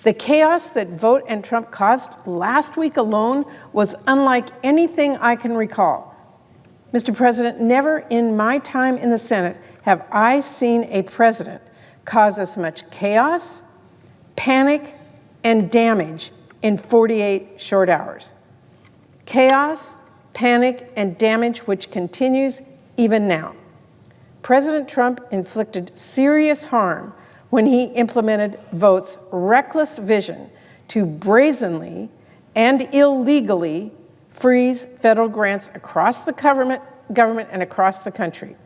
The chaos that vote and Trump caused last week alone was unlike anything I can recall. Mr. President, never in my time in the Senate have I seen a president cause as much chaos, panic, and damage in 48 short hours. Chaos, panic, and damage which continues even now. President Trump inflicted serious harm when he implemented Vote's reckless vision to brazenly and illegally freeze federal grants across the government and across the country.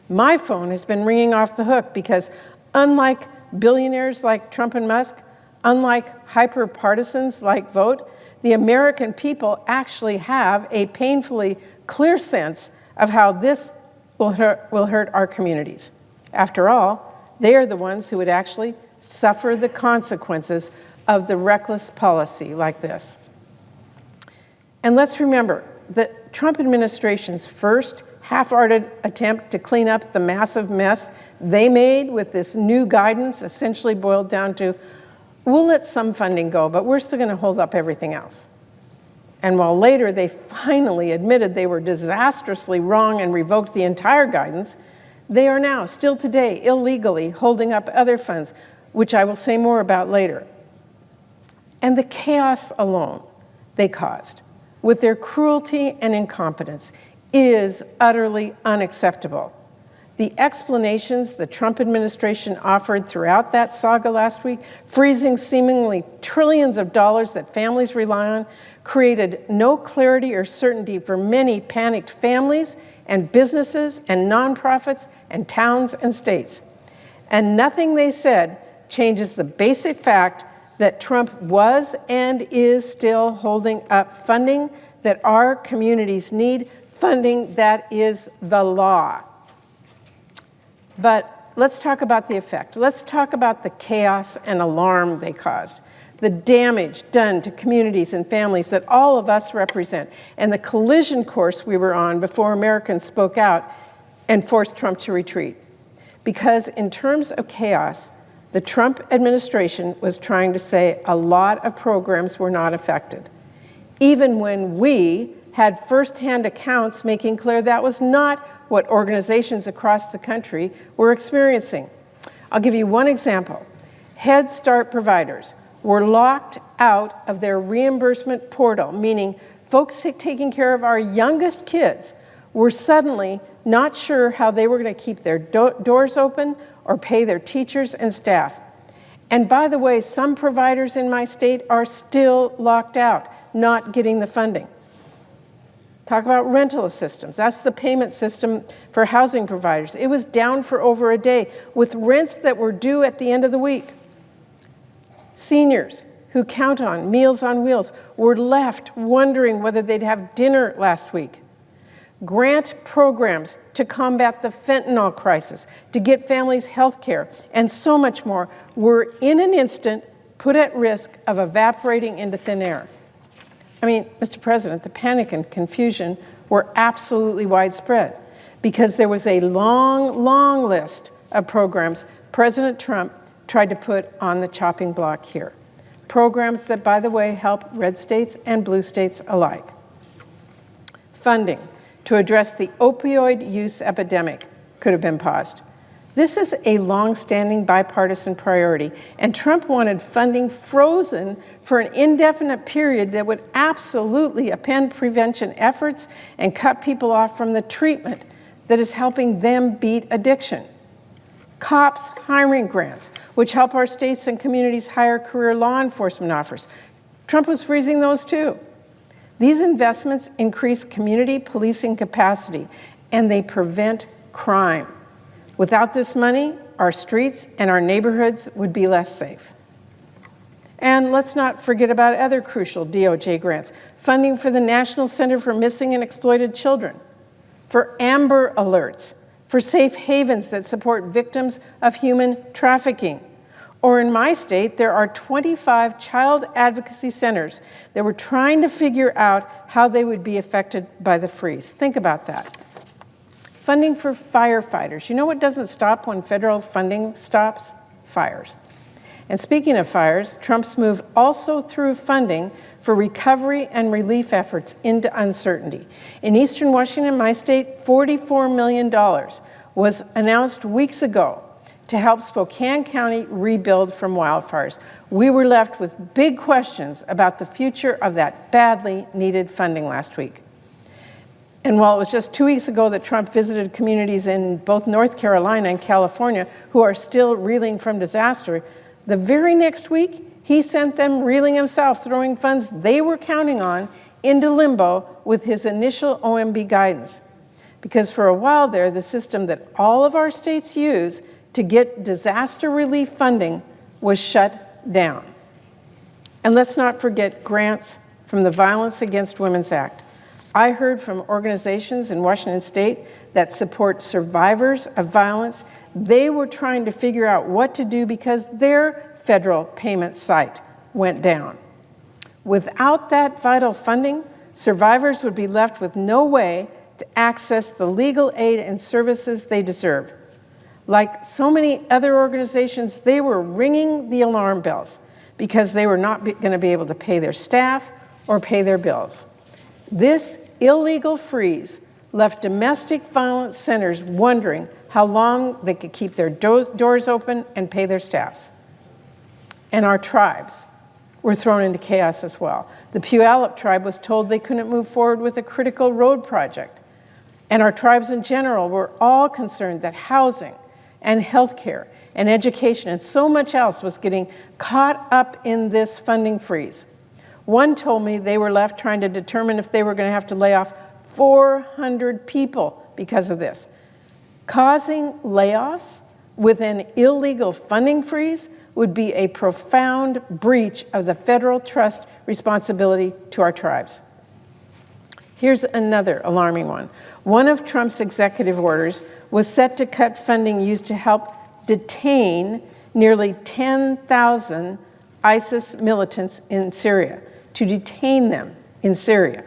My phone has been ringing off the hook because unlike billionaires like Trump and Musk, unlike hyper-partisans like Vote, the American people actually have a painfully clear sense of how this will hurt our communities. After all, they are the ones who would actually suffer the consequences of the reckless policy like this. And let's remember that Trump administration's first half-hearted attempt to clean up the massive mess they made with this new guidance essentially boiled down to, we'll let some funding go, but we're still going to hold up everything else. And while later they finally admitted they were disastrously wrong and revoked the entire guidance, they are now, still today, illegally holding up other funds, which I will say more about later. And the chaos alone they caused, with their cruelty and incompetence, is utterly unacceptable. The explanations the Trump administration offered throughout that saga last week, freezing seemingly trillions of dollars that families rely on, created no clarity or certainty for many panicked families and businesses and nonprofits and towns and states. And nothing they said changes the basic fact that Trump was and is still holding up funding that our communities need, funding that is the law. But let's talk about the effect. Let's talk about the chaos and alarm they caused, the damage done to communities and families that all of us represent, and the collision course we were on before Americans spoke out and forced Trump to retreat. Because in terms of chaos, the Trump administration was trying to say a lot of programs were not affected, even when we had firsthand accounts making clear that was not what organizations across the country were experiencing. I'll give you one example. Head Start providers were locked out of their reimbursement portal, meaning folks taking care of our youngest kids were suddenly not sure how they were going to keep their doors open or pay their teachers and staff. And by the way, some providers in my state are still locked out, not getting the funding. Talk about rental assistance. That's the payment system for housing providers. It was down for over a day with rents that were due at the end of the week. Seniors who count on Meals on Wheels were left wondering whether they'd have dinner last week. Grant programs to combat the fentanyl crisis, to get families health care, and so much more were in an instant put at risk of evaporating into thin air. I mean, Mr. President, the panic and confusion were absolutely widespread because there was a long, long list of programs President Trump tried to put on the chopping block here. Programs that, by the way, help red states and blue states alike. Funding to address the opioid use epidemic could have been paused. This is a long-standing bipartisan priority, and Trump wanted funding frozen for an indefinite period that would absolutely upend prevention efforts and cut people off from the treatment that is helping them beat addiction. COPS hiring grants, which help our states and communities hire career law enforcement officers. Trump was freezing those too. These investments increase community policing capacity, and they prevent crime. Without this money, our streets and our neighborhoods would be less safe. And let's not forget about other crucial DOJ grants, funding for the National Center for Missing and Exploited Children, for Amber Alerts, for safe havens that support victims of human trafficking. Or in my state, there are 25 child advocacy centers that were trying to figure out how they would be affected by the freeze. Think about that. Funding for firefighters. You know what doesn't stop when federal funding stops? Fires. And speaking of fires, Trump's move also threw funding for recovery and relief efforts into uncertainty. In Eastern Washington, my state, $44 million was announced weeks ago to help Spokane County rebuild from wildfires. We were left with big questions about the future of that badly needed funding last week. And while it was just 2 weeks ago that Trump visited communities in both North Carolina and California who are still reeling from disaster, the very next week, he sent them reeling himself, throwing funds they were counting on into limbo with his initial OMB guidance. Because for a while there, the system that all of our states use to get disaster relief funding was shut down. And let's not forget grants from the Violence Against Women's Act. I heard from organizations in Washington state that support survivors of violence. They were trying to figure out what to do because their federal payment site went down. Without that vital funding, survivors would be left with no way to access the legal aid and services they deserve. Like so many other organizations, they were ringing the alarm bells because they were not going to be able to pay their staff or pay their bills. This illegal freeze left domestic violence centers wondering how long they could keep their doors open and pay their staffs. And our tribes were thrown into chaos as well. The Puyallup tribe was told they couldn't move forward with a critical road project. And our tribes in general were all concerned that housing and healthcare and education and so much else was getting caught up in this funding freeze. One told me they were left trying to determine if they were going to have to lay off 400 people because of this. Causing layoffs with an illegal funding freeze would be a profound breach of the federal trust responsibility to our tribes. Here's another alarming one. One of Trump's executive orders was set to cut funding used to help detain nearly 10,000 ISIS militants in Syria, to detain them in Syria.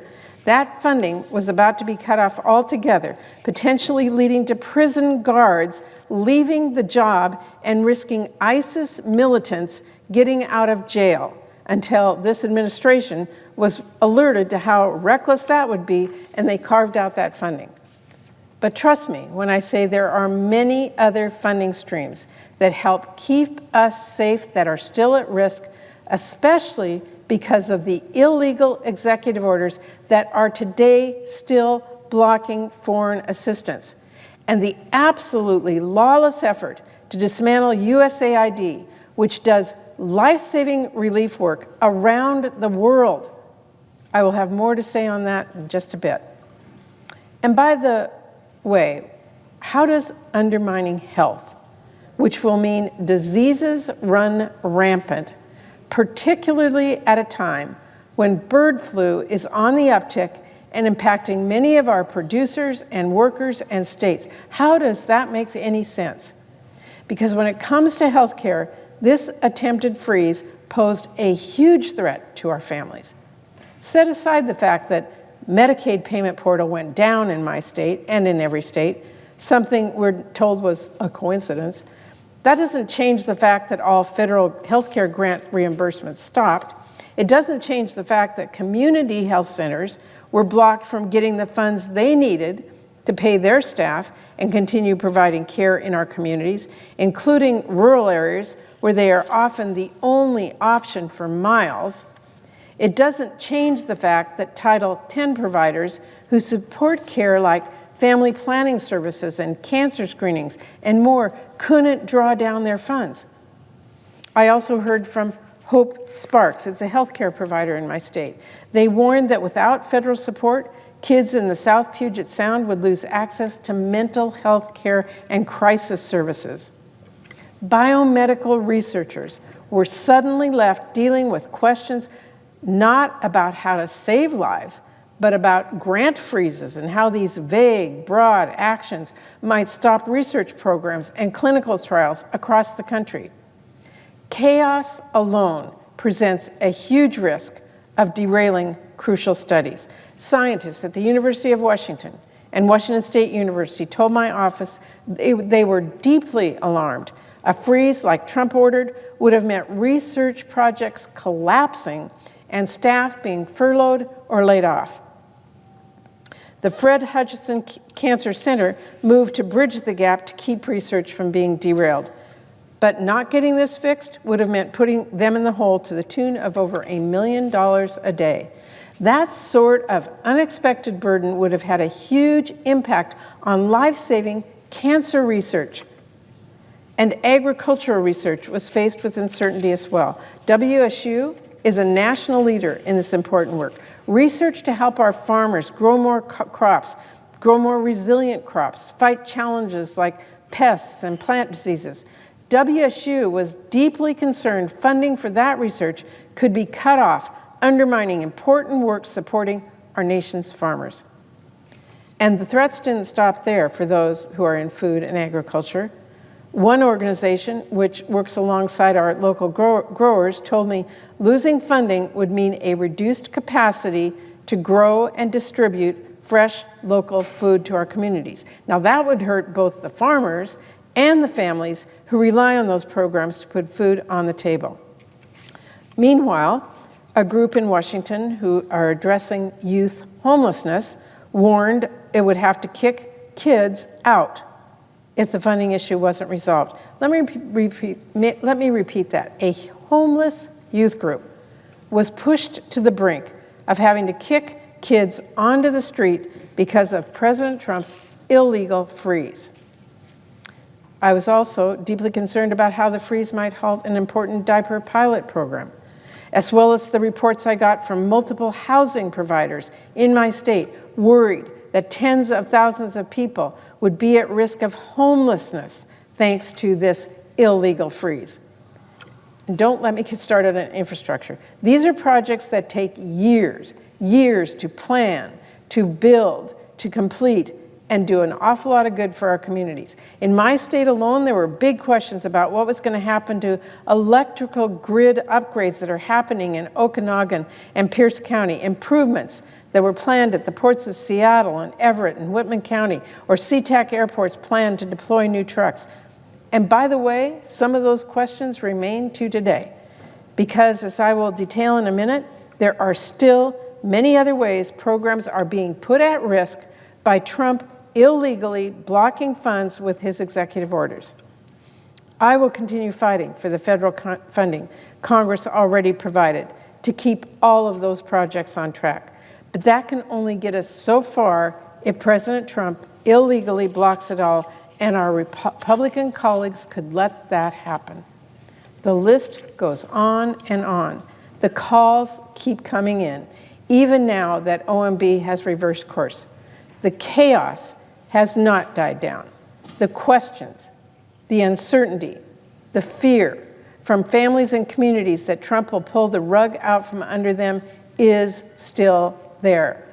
That funding was about to be cut off altogether, potentially leading to prison guards leaving the job and risking ISIS militants getting out of jail until this administration was alerted to how reckless that would be, and they carved out that funding. But trust me when I say there are many other funding streams that help keep us safe that are still at risk, especially because of the illegal executive orders that are today still blocking foreign assistance, and the absolutely lawless effort to dismantle USAID, which does life-saving relief work around the world. I will have more to say on that in just a bit. And by the way, how does undermining health, which will mean diseases run rampant, particularly at a time when bird flu is on the uptick and impacting many of our producers and workers and states, how does that make any sense? Because when it comes to healthcare, this attempted freeze posed a huge threat to our families. Set aside the fact that Medicaid payment portal went down in my state and in every state, something we're told was a coincidence. That doesn't change the fact that all federal healthcare grant reimbursements stopped. It doesn't change the fact that community health centers were blocked from getting the funds they needed to pay their staff and continue providing care in our communities, including rural areas where they are often the only option for miles. It doesn't change the fact that Title X providers who support care like family planning services and cancer screenings and more couldn't draw down their funds. I also heard from Hope Sparks. It's a healthcare provider in my state. They warned that without federal support, kids in the South Puget Sound would lose access to mental health care and crisis services. Biomedical researchers were suddenly left dealing with questions not about how to save lives, but about grant freezes and how these vague, broad actions might stop research programs and clinical trials across the country. Chaos alone presents a huge risk of derailing crucial studies. Scientists at the University of Washington and Washington State University told my office they were deeply alarmed A freeze like Trump ordered would have meant research projects collapsing and staff being furloughed or laid off. The Fred Hutchinson Cancer Center moved to bridge the gap to keep research from being derailed. But not getting this fixed would have meant putting them in the hole to the tune of over $1 million a day. That sort of unexpected burden would have had a huge impact on life-saving cancer research. And agricultural research was faced with uncertainty as well. WSU is a national leader in this important work. Research to help our farmers grow more crops, grow more resilient crops, fight challenges like pests and plant diseases. WSU was deeply concerned funding for that research could be cut off, undermining important work supporting our nation's farmers. And the threats didn't stop there for those who are in food and agriculture. One organization, which works alongside our local growers, told me losing funding would mean a reduced capacity to grow and distribute fresh local food to our communities. Now that would hurt both the farmers and the families who rely on those programs to put food on the table. Meanwhile, a group in Washington who are addressing youth homelessness warned it would have to kick kids out if the funding issue wasn't resolved. Let me repeat that. A homeless youth group was pushed to the brink of having to kick kids onto the street because of President Trump's illegal freeze. I was also deeply concerned about how the freeze might halt an important diaper pilot program, as well as the reports I got from multiple housing providers in my state worried that tens of thousands of people would be at risk of homelessness thanks to this illegal freeze. And don't let me get started on infrastructure. These are projects that take years to plan, to build, to complete, and do an awful lot of good for our communities. In my state alone, there were big questions about what was going to happen to electrical grid upgrades that are happening in Okanagan and Pierce County, improvements that were planned at the ports of Seattle and Everett and Whitman County, or SeaTac airports planned to deploy new trucks. And by the way, some of those questions remain to today, because as I will detail in a minute, there are still many other ways programs are being put at risk by Trump illegally blocking funds with his executive orders. I will continue fighting for the federal funding Congress already provided to keep all of those projects on track. But that can only get us so far if President Trump illegally blocks it all, and our Republican colleagues could let that happen. The list goes on and on. The calls keep coming in, even now that OMB has reversed course. The chaos has not died down. The questions, the uncertainty, the fear from families and communities that Trump will pull the rug out from under them is still there.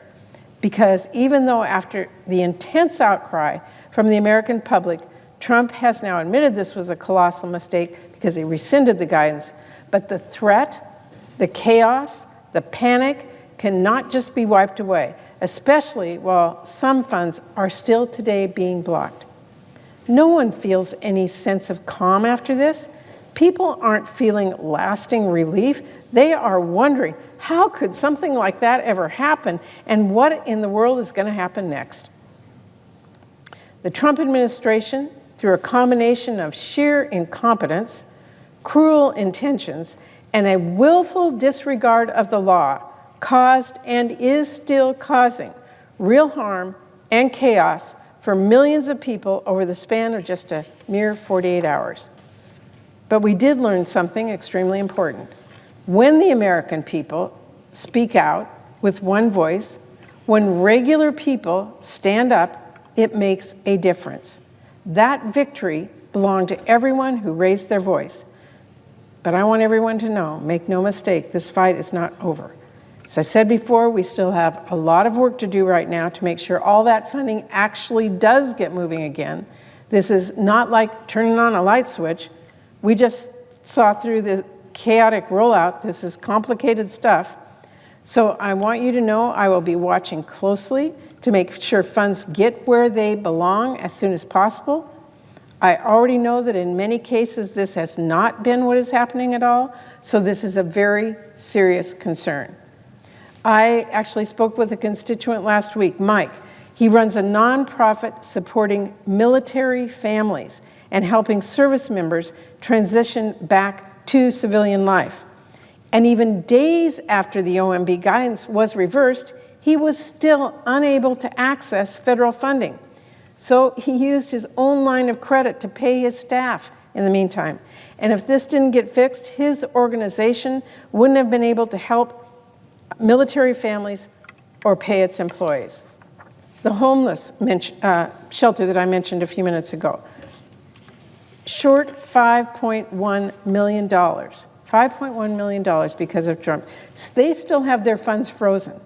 Because even though after the intense outcry from the American public, Trump has now admitted this was a colossal mistake because he rescinded the guidance, but the threat, the chaos, the panic cannot just be wiped away, especially while some funds are still today being blocked. No one feels any sense of calm after this. People aren't feeling lasting relief. They are wondering, how could something like that ever happen, and what in the world is going to happen next? The Trump administration, through a combination of sheer incompetence, cruel intentions, and a willful disregard of the law, caused and is still causing real harm and chaos for millions of people over the span of just a mere 48 hours. But we did learn something extremely important. When the American people speak out with one voice, when regular people stand up, it makes a difference. That victory belonged to everyone who raised their voice. But I want everyone to know, make no mistake, this fight is not over. As I said before, we still have a lot of work to do right now to make sure all that funding actually does get moving again. This is not like turning on a light switch. We just saw through the chaotic rollout. This is complicated stuff. So I want you to know I will be watching closely to make sure funds get where they belong as soon as possible. I already know that in many cases this has not been what is happening at all, so this is a very serious concern. I actually spoke with a constituent last week, Mike. He runs a nonprofit supporting military families and helping service members transition back to civilian life. And even days after the OMB guidance was reversed, he was still unable to access federal funding. So he used his own line of credit to pay his staff in the meantime. And if this didn't get fixed, his organization wouldn't have been able to help military families or pay its employees. The homeless shelter that I mentioned a few minutes ago, short $5.1 million. $5.1 million because of Trump. They still have their funds frozen.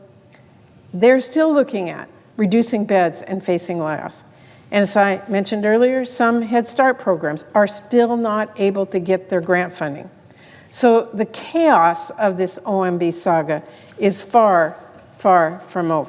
They're still looking at reducing beds and facing layoffs. And as I mentioned earlier, some Head Start programs are still not able to get their grant funding. So the chaos of this OMB saga is far, far from over.